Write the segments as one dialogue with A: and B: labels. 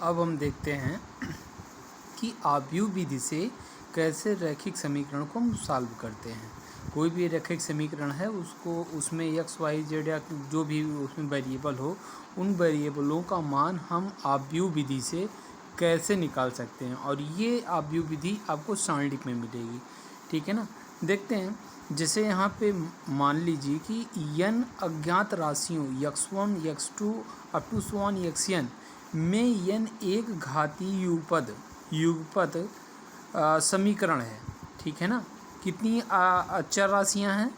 A: अब हम देखते हैं कि आव्यूह विधि से कैसे रैखिक समीकरण को हम सॉल्व करते हैं। कोई भी रैखिक समीकरण है उसको उसमें एक्स वाई जेड या जो भी उसमें वेरिएबल हो, उन वेरिएबलों का मान हम आव्यूह विधि से कैसे निकाल सकते हैं, और ये आव्यूह विधि आपको सारणिक में मिलेगी। ठीक है ना। देखते हैं, जैसे यहाँ पे मान लीजिए कि n अज्ञात राशियों x1 x2 up to xn में n एक घातीय युगपद समीकरण है। ठीक है ना। कितनी चर राशियाँ हैं,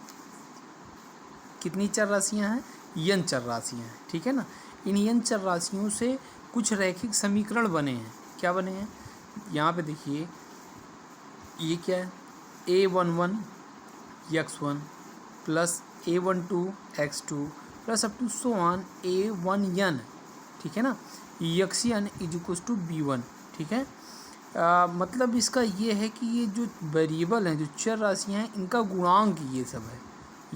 A: कितनी चर राशियाँ हैं, n चर राशियाँ हैं। ठीक है ना। इन n चर राशियों से कुछ रैखिक समीकरण बने हैं। क्या बने हैं, यहाँ पे देखिए, ये क्या है, a11 x1 plus a12 x2 plus up to a1n। ठीक है ना। xn is equals to b1। ठीक है। मतलब इसका ये है कि ये जो वेरिएबल हैं, जो चर राशियाँ हैं, इनका गुणांक ये सब है।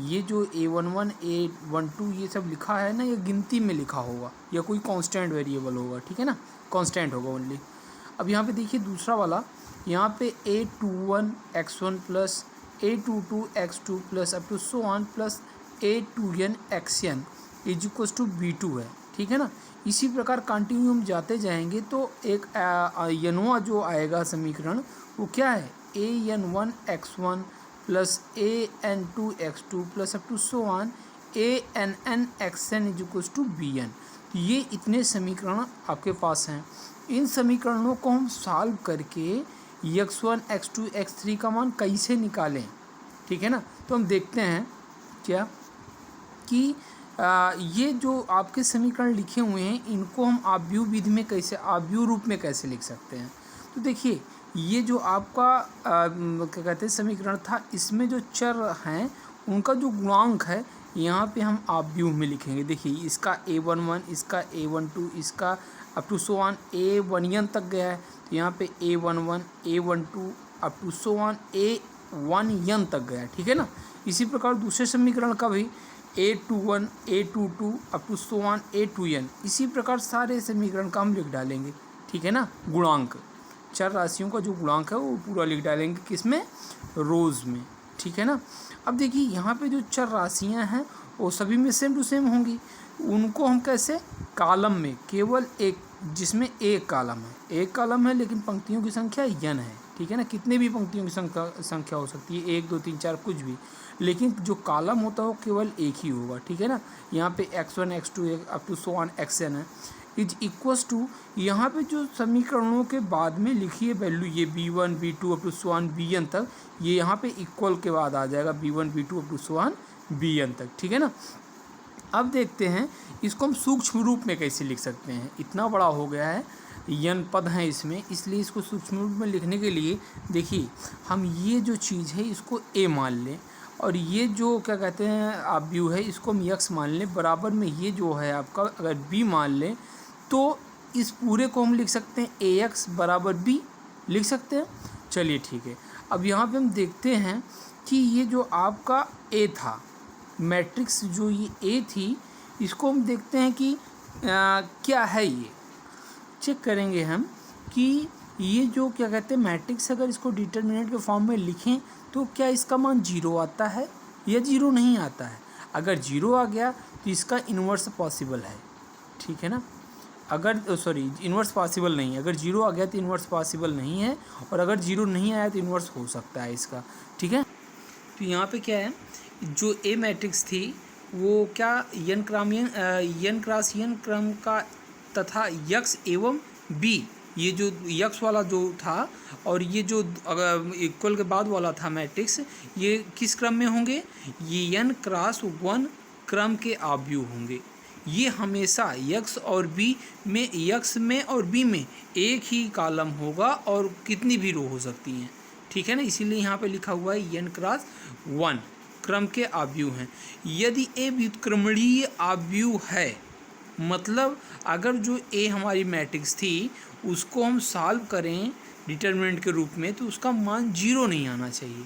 A: ये जो a11 a12 ये सब लिखा है ना, ये गिनती में लिखा होगा या कोई कांस्टेंट वेरिएबल होगा। ठीक है ना, कांस्टेंट होगा ओनली। अब यहाँ पे देखिए दूसरा वाला, यहाँ पे a21 x1 plus a22 x2 plus up to plus a2n xn is equals to b2 है। ठीक है ना। इसी प्रकार कंटिन्यूम जाते जाएंगे तो एक यनवा जो आएगा समीकरण, वो क्या है, an1 x1 plus an2 x2 plus up to ann xn is equals to bn। ये इतने समीकरण आपके पास हैं। इन समीकरणों को हम सॉल्व करके x1 x2 x3 का मान कैसे निकालें। ठीक है ना। तो हम देखते हैं क्या कि ये जो आपके समीकरण लिखे हुए हैं, इनको हम आव्यूह विधि में कैसे, आव्यूह रूप में कैसे लिख सकते हैं। तो देखिए, ये जो आपका क्या कहते हैं समीकरण था, इसमें जो चर हैं उनका जो गुणांक है, यहाँ पे हम आव्यूह में लिखेंगे। देखिए, इसका a11, इसका a12, इसका अप टू a1n तक गया है, तो यहाँ पे a11 a12 up to a1n तक गया है। ठीक है ना। इसी प्रकार दूसरे समीकरण का भी a21 a22 up to a2n, इसी प्रकार सारे समीकरण का हम लिख डालेंगे। ठीक है ना। गुणांक, चर राशियों का जो गुणांक है वो पूरा लिख डालेंगे, किसमें, रोज़ में। ठीक है ना। अब देखिए, यहाँ पे जो चर राशियाँ हैं वो सभी में सेम टू सेम होंगी। उनको हम कैसे, कॉलम में केवल एक, जिसमें एक कॉलम है लेकिन पंक्तियों की संख्या n है। ठीक है ना। कितने भी पंक्तियों की संख्या हो सकती है, 1 2 3 4 कुछ भी, लेकिन जो कॉलम होता है वो केवल एक ही होगा। ठीक है ना। यहाँ पे x1 x2 up to xn है, इज इक्वल्स टू, यहाँ पे जो समीकरणों के बाद में लिखिए वैल्यू, ये b1 b2 up to bn तक, ये यहाँ पे इक्वल के बाद आ जाएगा b1 b2 up to bn तक। ठीक है ना। अब देखते हैं इसको हम सूक्ष्म रूप में कैसे लिख सकते हैं। इतना बड़ा हो गया है, n पद हैं इसमें, इसलिए इसको सूक्ष्म रूप में लिखने के लिए देखिए, हम ये जो चीज़ है इसको a मान लें, और ये जो क्या कहते हैं आव्यूह है, इसको हम x मान लें। बराबर में ये जो है आपका अगर b मान लें, तो इस पूरे को हम लिख सकते हैं ax बराबर b लिख सकते हैं। चलिए ठीक है। अब यहाँ पे हम देखते हैं कि ये जो आपका a था, मैट्रिक्स जो ये a थी, इसको हम देखते हैं कि क्या है, ये चेक करेंगे हम कि ये जो क्या कहते हैं मैट्रिक्स, अगर इसको डिटर्मिनेंट के फॉर्म में लिखें तो क्या इसका मान 0 आता है या 0 नहीं आता है। अगर 0 आ गया तो इसका इन्वर्स पॉसिबल है। ठीक है ना। अगर इन्वर्स पॉसिबल नहीं है, अगर 0 आ गया तो इन्वर्स पॉसिबल नहीं है, और अगर 0 नहीं आया तो इन्वर्स हो सकता है इसका। ठीक है। तो यहाँ पे क्या है, जो ए मैट्रिक्स थी वो क्या n क्रॉस n क्रम का तथा x एवं b, ये जो x वाला जो था और ये जो इक्वल के बाद वाला था मैट्रिक्स, ये किस क्रम में होंगे, ये n क्रॉस 1 क्रम के आव्यूह होंगे। ये हमेशा x और b में, x में और b में एक ही कॉलम होगा और कितनी भी रो हो सकती हैं। ठीक है ना। इसीलिए यहाँ पे लिखा हुआ है n क्रॉस 1 क्रम के आव्यूह हैं। यदि a व्युत्क्रमणीय आव्यूह है, मतलब अगर जो a हमारी मैट्रिक्स थी उसको हम सॉल्व करें डिटर्मिनेंट के रूप में, तो उसका मान 0 नहीं आना चाहिए।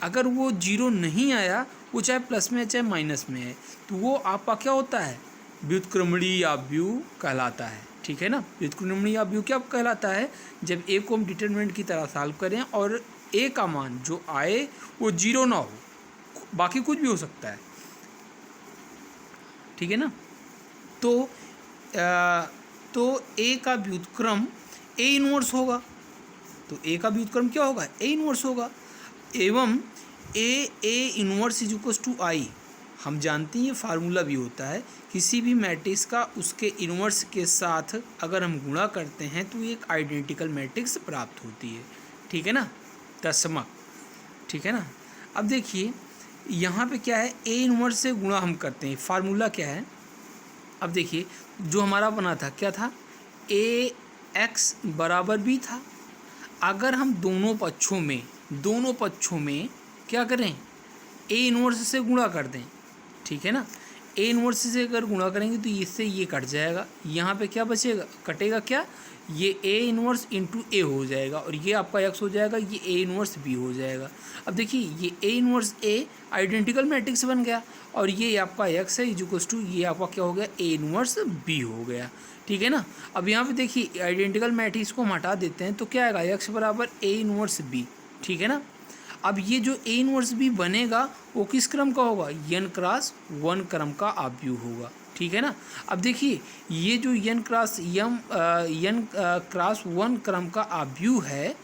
A: अगर वो 0 नहीं आया, वो चाहे प्लस में है चाहे माइनस में है, तो वो आपका क्या होता है, व्युत्क्रमणीय आव्यूह कहलाता है। ठीक है ना। व्युत्क्रमणीय अवयव क्या कहलाता है, जब ए को हम डिटरमिनेंट की तरह सॉल्व करें और ए का मान जो आए वो 0 ना हो, बाकी कुछ भी हो सकता है, ठीक है ना। तो ए का व्युत्क्रम ए इनवर्स होगा, तो ए का व्युत्क्रम क्या होगा, ए इनवर्स होगा। एवं A inverse is equal to I, हम जानते हैं ये फार्मूला भी होता है, किसी भी मैट्रिक्स का उसके इनवर्स के साथ अगर हम गुणा करते हैं तो एक आइडेंटिकल मैट्रिक्स प्राप्त होती है, ठीक है ना, तस्मक, ठीक है ना। अब देखिए यहाँ पे क्या है, ए इनवर्स से गुणा हम करते हैं, फार्मूला क्या है। अब देखिए जो हमारा बना था क्या था, ए एक्स बराबर बी था। अगर हम दोनों पक्षों में क्या करें, ए इनवर्स से गुणा कर दें, ठीक है ना। ए इनवर्स से अगर गुणा करेंगे तो इससे ये कट जाएगा, यहाँ पे क्या बचेगा, कटेगा क्या, ये ए इनवर्स इंटू ए हो जाएगा और ये आपका एक्स हो जाएगा, ये ए इनवर्स बी हो जाएगा। अब देखिए ये A inverse A identical matrix बन गया और ये आपका एक्स है इक्वल्स टू ये आपका क्या हो गया, ए इनवर्स बी हो गया, ठीक है ना। अब यहाँ पे देखिए आइडेंटिकल मैट्रिक्स को हम हटा देते हैं तो क्या आएगा, एक्स बराबर ए इनवर्स बी, ठीक है ना। अब ये जो ए इनवर्स बी बनेगा वो किस क्रम का होगा, n क्रॉस 1 क्रम का अवयव होगा, ठीक है ना। अब देखिए ये जो n क्रॉस 1 क्रम का अवयव है,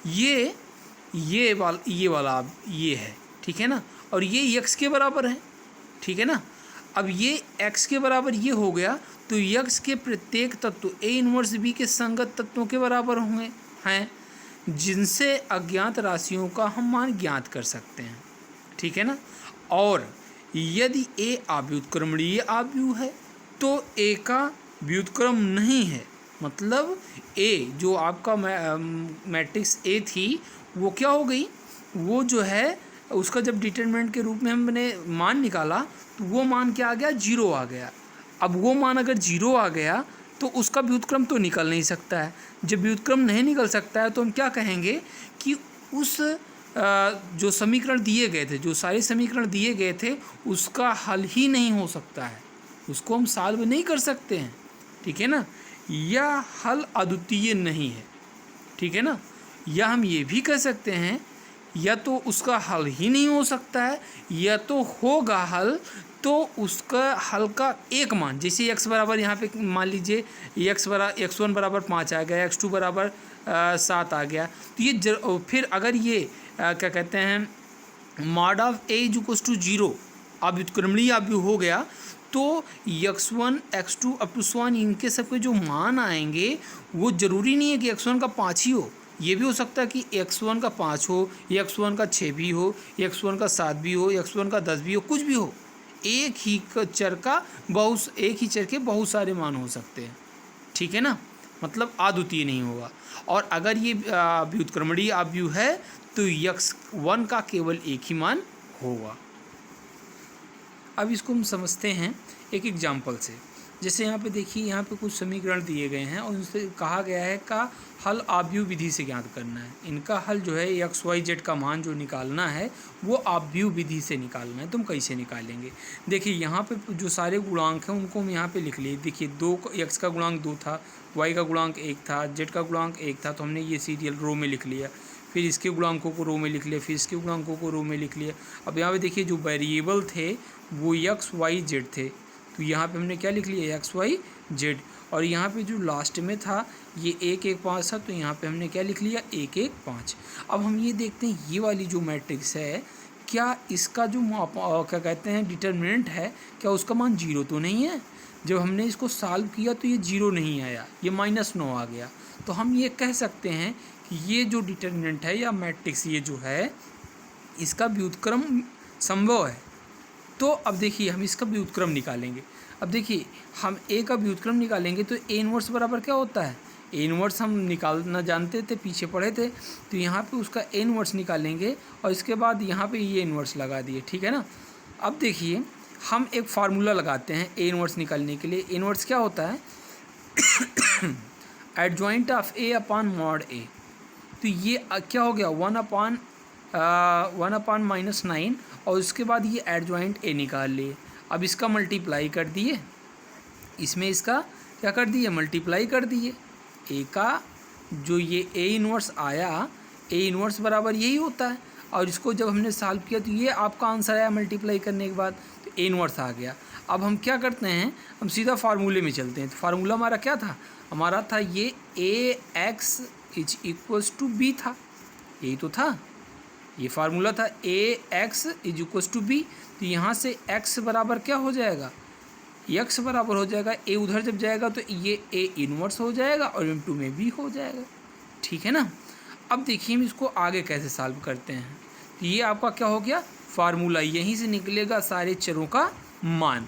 A: ये वाला ये है, ठीक है ना, और ये x के बराबर है, ठीक है ना। अब ये x के बराबर ये हो गया तो x के प्रत्येक तत्व a इनवर्स b के संगत तत्वों के बराबर होंगे हैं, जिनसे अज्ञात राशियों का हम मान ज्ञात कर सकते हैं, ठीक है ना। और यदि a अव्युत्क्रमणीय अवयव है तो a का व्युत्क्रम नहीं है, मतलब a जो आपका मैट्रिक्स a थी वो क्या हो गई, वो जो है उसका जब डिटरमिनेंट के रूप में हमने मान निकाला तो वो मान क्या आ गया, 0 आ गया। अब वो मान अगर 0 आ गया तो उसका व्युत्क्रम तो निकल नहीं सकता है। जब व्युत्क्रम नहीं निकल सकता है तो हम क्या कहेंगे कि उस जो समीकरण दिए गए थे, जो सारे समीकरण दिए गए थे उसका हल ही नहीं हो सकता है, उसको हम सॉल्व नहीं कर सकते हैं, ठीक है ना। या हल अद्वितीय नहीं है, ठीक है ना। या हम ये भी कह सकते हैं या तो उसका हल ही नहीं हो सकता है या तो होगा हल तो उसका हल का एक मान, जैसे x बराबर यहाँ पे मान लीजिए x1 बराबर 5 आ गया, x2 बराबर 7 आ गया, तो ये फिर अगर ये क्या कहते हैं mod of a equals to 0 अब व्युत्क्रमणीय अवयव हो गया तो x1 x2 up to x1 इनके सबके जो मान आएंगे वो ज़रूरी नहीं है कि x1 का 5 ही हो, ये भी हो सकता है कि x1 का 5 हो, x1 का 6 भी हो, x1 का 7 भी हो, x1 का 10 भी हो, कुछ भी हो, एक ही चर के बहुत सारे मान हो सकते हैं, ठीक है ना, मतलब अद्वितीय नहीं होगा। और अगर ये व्युत्क्रमणीय अवयव है तो x1 का केवल एक ही मान होगा। अब इसको हम समझते हैं एक एग्जाम्पल से। जैसे यहाँ पे देखिए, यहाँ पे कुछ समीकरण दिए गए हैं और उनसे कहा गया है का हल अवयव विधि से ज्ञात करना है। इनका हल जो है एक्स वाई जेड का मान जो निकालना है वो अवयव विधि से निकालना है। तुम कैसे निकालेंगे, देखिए यहाँ पे जो सारे गुणांक हैं उनको हम यहाँ पे लिख लिए। देखिए एक्स का गुणांक 2 था, वाई का गुणांक 1 था, जेड का गुणांक 1 था, तो हमने ये सीरियल रो में लिख लिया। फिर इसके गुणांकों को रो में लिख लिया, फिर इसके गुणांकों को रो में लिख लिया। अब यहाँ पे देखिए जो वेरिएबल थे वो एक्स वाई जेड थे, तो यहाँ पे हमने क्या लिख लिया, एक्स वाई जेड। और यहाँ पे जो लास्ट में था ये 1 1 5 था, तो यहाँ पे हमने क्या लिख लिया, 1 1 5। अब हम ये देखते हैं ये वाली जो मैट्रिक्स है क्या इसका जो क्या कहते हैं डिटरमिनेंट है, क्या उसका मान 0 तो नहीं है। जब हमने इसको सॉल्व किया तो ये 0 नहीं आया, ये -9 आ गया। तो हम ये कह सकते हैं कि ये जो डिटरमिनेंट है या मैट्रिक्स ये जो है इसका व्युत्क्रम संभव है। तो अब देखिए हम इसका व्युत्क्रम निकालेंगे। अब देखिए हम ए का व्युत्क्रम निकालेंगे तो ए इनवर्स बराबर क्या होता है, ए इनवर्स हम निकालना जानते थे, पीछे पढ़े थे। तो यहाँ पे उसका ए इनवर्स निकालेंगे और इसके बाद यहाँ पे ये इनवर्स लगा दिए, ठीक है ना। अब देखिए हम एक फार्मूला लगाते हैं ए इनवर्स निकालने के लिए। ए इनवर्स क्या होता है, adjoint of A upon mod A. तो ये क्या हो गया, 1/-9 और उसके बाद ये एडजॉइंट ए निकाल लिए। अब इसका मल्टीप्लाई कर दिए, इसमें इसका क्या कर दिए, मल्टीप्लाई कर दिए। ए का जो ये ए इन्वर्स आया, ए इन्वर्स बराबर यही होता है, और इसको जब हमने सॉल्व किया तो ये आपका आंसर आया मल्टीप्लाई करने के बाद, तो ए इन्वर्स आ गया। अब हम क्या करते हैं, हम सीधा फार्मूले में चलते हैं। तो फार्मूला हमारा क्या था, हमारा था ये A X is equals to B था, यही तो था, ये फार्मूला था A X is equals to B. तो यहाँ से एक्स बराबर क्या हो जाएगा, एक्स बराबर हो जाएगा, ए उधर जब जाएगा तो ये ए इन्वर्स हो जाएगा और इनटू में भी हो जाएगा, ठीक है ना। अब देखिए हम इसको आगे कैसे सॉल्व करते हैं। तो ये आपका क्या हो गया, फार्मूला, यहीं से निकलेगा सारे चरों का मान।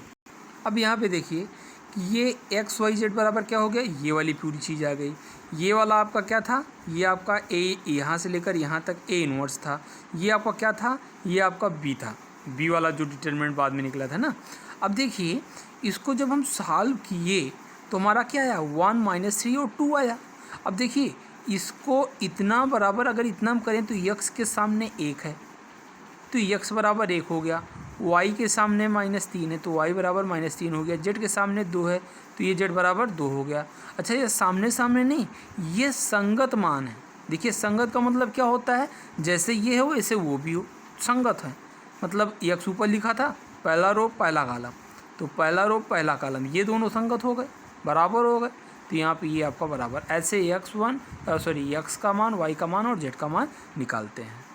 A: अब यहाँ पे देखिए कि ये एक्स वाई जेड बराबर क्या हो गया, ये वाली पूरी चीज़ आ गई। ये वाला आपका क्या था, ये आपका ए यहाँ से लेकर यहाँ तक ए इन्वर्स था। ये आपका क्या था, ये आपका बी था, बी वाला जो डिटरमिनेंट बाद में निकला था ना। अब देखिए इसको जब हम सॉल्व किए तो हमारा क्या आया, 1 - 3 और 2 आया। अब देखिए इसको इतना बराबर अगर इतना हम करें तो यक्स के सामने 1 है तो यक्स बराबर 1 हो गया, वाई के सामने -3 है तो वाई बराबर -3 हो गया, जेड के सामने 2 है तो ये जेड बराबर 2 हो गया। अच्छा ये सामने सामने नहीं, ये संगत मान है। देखिए संगत का मतलब क्या होता है, जैसे ये हो वैसे वो भी हो, संगत है। मतलब यक्स ऊपर लिखा था, पहला रो पहला कॉलम, तो पहला रो पहला कॉलम ये दोनों संगत हो गए, बराबर हो गए। तो यहाँ पे ये आपका बराबर, ऐसे यक्स का मान, वाई का मान और जेड का मान निकालते हैं।